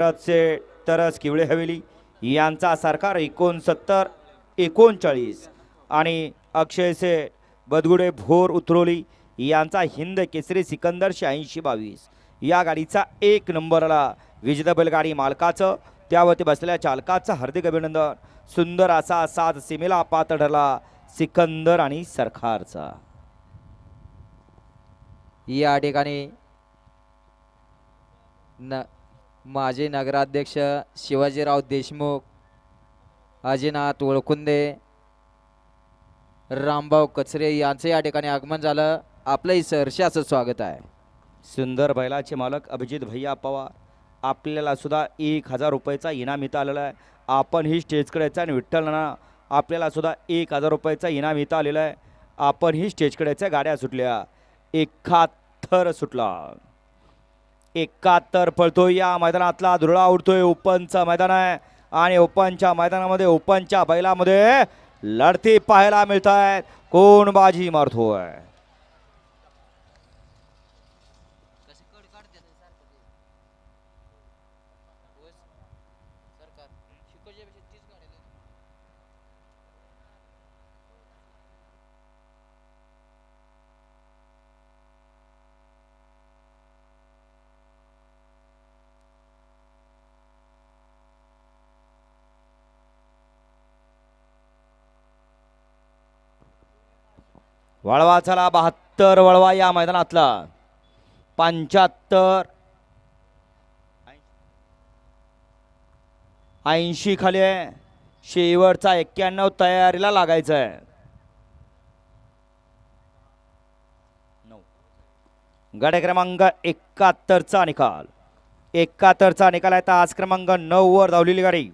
तरच किवळे हवेली यांचा सरकार 69-39 आणि अक्षय से बदगुडे भोर उतरोली यांचा हिंद केसरी सिकंदर 86-22 या गाडीचा 1 नंबरला विजेता बैलगाडी मालकाचं त्यावरती बसलेल्या चालकाचं हार्दिक अभिनंदन। सुंदर असा साथ सीमेला पात्र ठरला सिकंदर आणि सरकारचा। या ठिकाणी माजी नगराध्यक्ष शिवाजीराव देशमुख, अजिनाथ वळकुंदे, रामभाऊ कचरे यांचे या ठिकाणी आगमन झालं। आपलंही सहर्षाचं स्वागत आहे। सुंदर बैलाचे मालक अभिजित भैया पवार, आपल्याला सुद्धा 1000 रुपयाचा इनाम इथं आलेला आहे। आपण ही स्टेजकडेचा आणि विठ्ठल नाना आपल्याला सुद्धा 1000 रुपयाचा इनाम इथं आलेला आहे। आपण ही स्टेजकडेच्या गाड्या सुटल्या 71 सुटला 71 पळतो। या मैदानातला धुरळा उडतोय। ओपनचं मैदान आहे आणि ओपनच्या मैदानामध्ये ओपनच्या बैलामध्ये लढती पाहायला मिळत आहेत। कोण बाजी मारतोय? वळवा चला 72 वळवा या मैदानातला 75 80 खाली आहे। शेवटचा 91 तयारीला लागायचा आहे। गाडी क्रमांक 71 चा निकाल 71 चा निकाल आहे। आज क्रमांक 9 वर धावलेली गाडी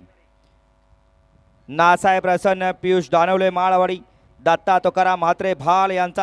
नासाहेब प्रसन्न पियुष दानवले माळवाडी दत्ता तुकाराम म्हात्रे भाल यांचा